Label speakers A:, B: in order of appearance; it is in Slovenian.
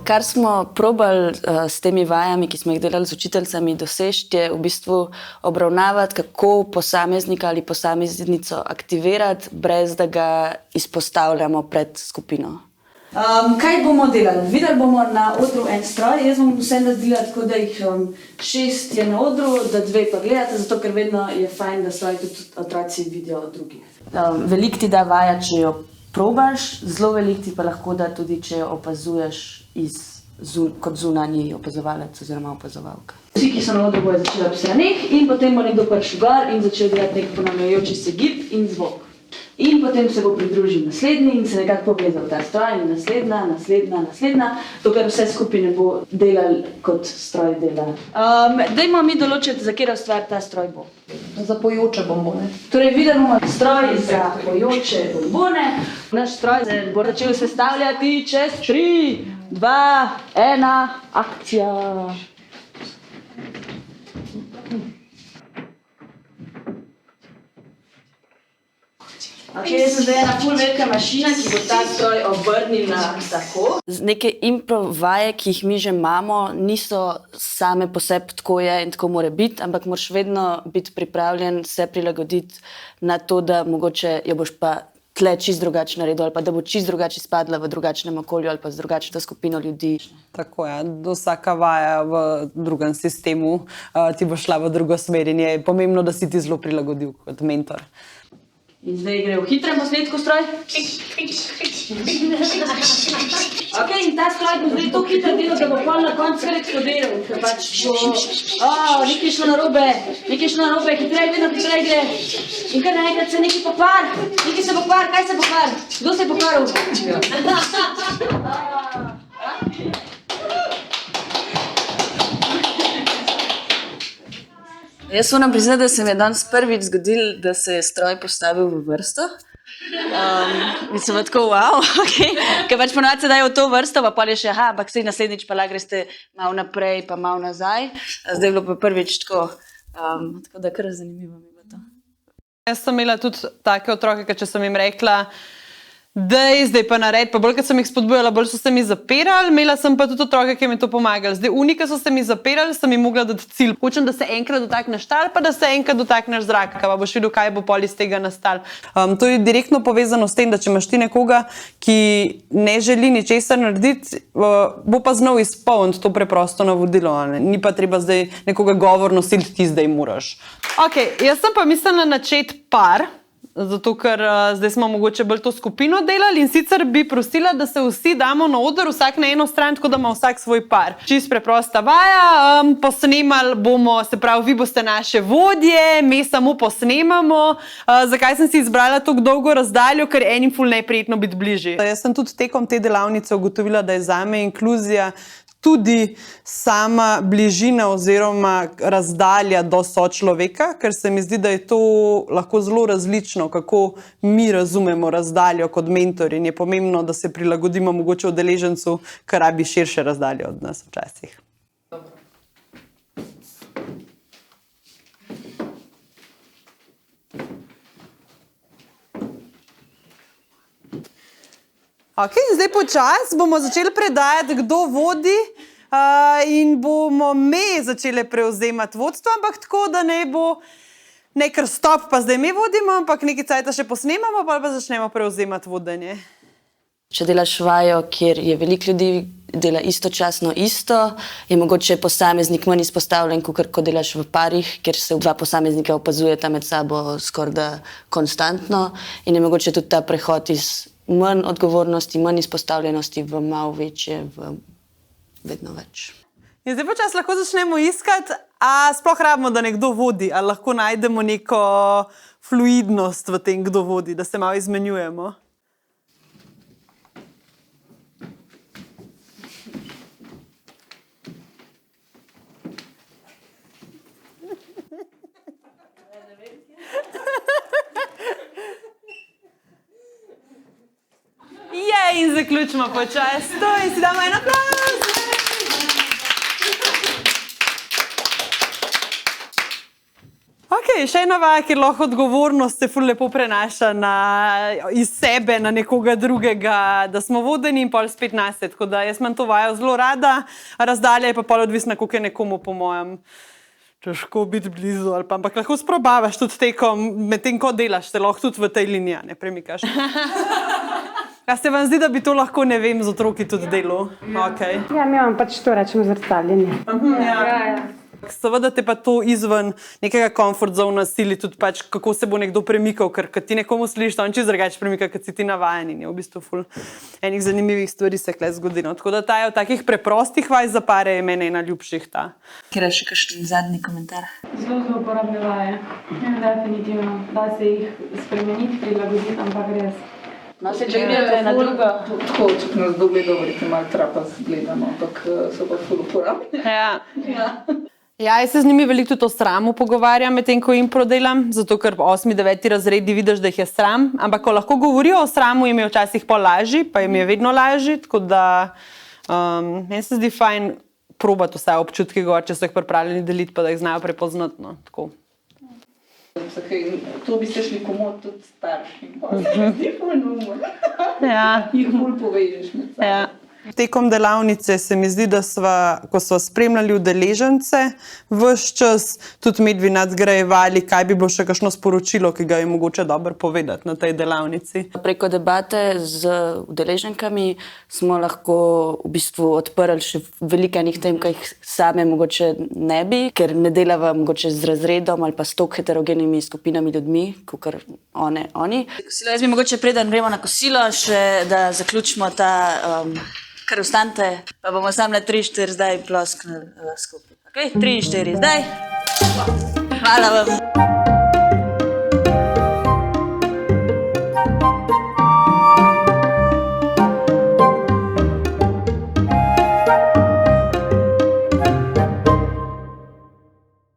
A: Kar smo probali s temi vajami, ki smo jih delali z učiteljicami, doseči, je v bistvu obravnavati, kako posameznika ali posameznico aktivirati, brez da ga izpostavljamo pred skupino. Kaj bomo delali? Videli bomo na odru en stroj. Jaz bom vse naredila tako, da jih 6 je na odru, da 2 pa gledate, zato ker vedno je fajn, da stroj tudi otroci vidijo drugi. Veliko ti da vaja, če jo probaš, zelo veliko ti pa lahko da tudi, če jo opazuješ kot zunanji opazovalec oziroma opazovalka. Vsi, ki so na odru, bojo začeli ob straneh in potem bo nekdo prišel gor in začel delati nek ponavljajoči se gib in zvok. In potem se bo pridružil naslednji in se nekako povezal ta stroj in naslednja, dokler vse skupaj ne bo delal kot stroj dela. Dajmo mi določiti, za katero stvar ta stroj bo.
B: Za pojoče bombone.
A: Torej, videli bomo stroj za pojoče bombone. Naš stroj se bo začel sestavljati čez 3, 2, 1, akcija. Jaz sem zdaj ena ful velika mašina, ki bo ta stroj obrnila tako. Neke impro vaje, ki jih mi že imamo, niso same po sebi tako je in tako mora biti, ampak moraš vedno biti pripravljen se prilagoditi na to, da mogoče jo boš pa tle čist drugače naredil ali pa da bo čist drugače izpadla v drugačnem okolju ali pa z drugačno skupino ljudi.
C: Tako je, vsaka vaja v drugem sistemu ti bo šla v drugo smer in je pomembno, da si ti zelo prilagodil kot mentor.
A: In zdaj gre v hitrem posnetku stroj. In ta stroj bo zdaj tako hitro delal, da bo pol na koncu kar eksplodiral. Ker pač bo... nekaj je šlo narobe, hitreje, vedno hitreje gre. In kar naenkrat se nekaj pokvar. Nekaj se pokvar, kaj se pokvar? Kdo se je pokvaril? Jaz moram priznati, da se mi je danes prvič zgodilo, da se je stroj postavil v vrsto. In sem tako, wow, Ker pač ponovadi se dajo v to vrsto, pa pol je še, ampak sej naslednjič pa lahko greste malo naprej, pa malo nazaj. Zdaj je bilo pa prvič tako, tako da kar zanimivo mi je bilo to.
C: Jaz sem imela tudi take otroke, če sem jim rekla, zdaj pa naredi, pa bolj, kad sem jih spodbujala, bolj so se mi zapirali, imela sem pa tudi otroke, ki mi to pomagali. Zdaj, ki so se mi zapirali, sem jim mogla dati cilj. Učim, da se enkrat dotakneš tal, pa da se enkrat dotakneš zraka, pa boš videl, kaj bo pol iz tega nastalo. To je direktno povezano s tem, da če imaš ti nekoga, ki ne želi ničesar narediti, bo pa znal izpolniti to preprosto navodilo. Ni pa treba zdaj nekoga govorno siliti, ti zdaj moraš. Jaz sem pa mislila načeti par, zato ker zdaj smo mogoče bolj to skupino delali in sicer bi prosila, da se vsi damo na oder, vsak na eno stran, tako da ima vsak svoj par. Čist preprosta vaja, posnemali bomo, se pravi, vi boste naše vodje, mi samo posnemamo. Zakaj sem si izbrala tako dolgo razdaljo, ker enim ful neprijetno biti bližje. Jaz sem tudi tekom te delavnice ugotovila, da je zame inkluzija tudi sama bližina oziroma razdalja do sočloveka, ker se mi zdi, da je to lahko zelo različno, kako mi razumemo razdaljo kot mentor in je pomembno, da se prilagodimo mogoče udeležencu, kar rabi širše razdalje od nas včasih. Zdaj počasi bomo začeli predajati, kdo vodi in bomo mi začeli prevzemati vodstvo, ampak tako, da ne bo nekaj stop, pa zdaj mi vodimo, ampak nekaj cajta še posnemamo, pa začnemo prevzemati vodenje.
A: Če delaš vajo, kjer je veliko ljudi, dela istočasno isto, je mogoče posameznik manj izpostavljen, ko delaš v parih, kjer se 2 posameznika opazujeta med sabo skorda konstantno in je mogoče tudi ta prehod iz manj odgovornosti, manj izpostavljenosti v malo večje, v vedno več.
C: In zdaj počas lahko začnemo iskati, a sploh rabimo, da nekdo vodi, ali lahko najdemo neko fluidnost v tem, kdo vodi, da se malo izmenjujemo. In zaključimo počas to in si damo en aplavz. Ok, še ena vaja, ker lahko odgovornost se ful lepo prenaša iz sebe na nekoga drugega, da smo vodeni in pol spet nas. Tako da jaz imam to vajo zelo rada, razdalja je pa pol odvisna, koliko je nekomu po mojem. Težko biti blizu, ampak lahko sprobavaš tudi tekom, medtem ko delaš, te lahko tudi v tej liniji, ne premikaš. A se vam zdi, da bi to lahko, ne vem, z otroki tudi delo? Okay.
D: Ja, mi imamo pač to rečemo zrcaljenje.
C: Seveda te pa to izven nekega comfort zona sili tudi pač, kako se bo nekdo premikal, ker ti nekomu slišiš, on čez drugače premika, kad si ti navajen in je v bistvu ful enih zanimivih stvari se kle zgodilo. Tako da ta je v takih preprostih vaj za pare je mene ena ljubših ta.
A: Kjer je še kakšen zadnji komentar?
D: Zelo uporabne vaje. Ja, definitivno. Da se jih spremeniti, prilagoditi, ampak res.
A: No, se če gledate na drugo.
B: Tako, če nas dobi govorite, malo trapas gledamo, ampak so pa ful uporabni.
C: Ja, jaz se z njimi veliko tudi o sramu pogovarjam, medtem ko impro delam, zato ker 8. 9. razredi vidiš, da jih je sram, ampak ko lahko govorijo o sramu, jim je včasih pol lažji, pa jim je vedno lažji, tako da meni se zdi fajn probati vse občutke gor, če so jih pripravljeni deliti, pa da jih znajo prepoznati, no, tako.
B: To bi se šli komod tudi starši, pa se zdi ful numor.
C: Ja.
B: Jih ful povežeš med sabo.
C: Ja. Tekom delavnice se mi zdi, da ko sva spremljali udeležence, ves čas tudi medvi nadgrajevali, kaj bi bilo še kakšno sporočilo, ki ga je mogoče dobro povedati na tej delavnici.
A: Preko debate z udeleženkami smo lahko v bistvu odprli še veliko enih tem, ki jih same mogoče ne bi, ker ne delava mogoče z razredom ali pa s toliko heterogenimi skupinami ljudmi, kakor oni. Jaz bi mogoče preden gremo na kosilo, še da zaključimo ta kar vstante, pa bomo sam na 3-4 zdaj plosknili skupaj. Okay? 3-4 zdaj. Hvala vam.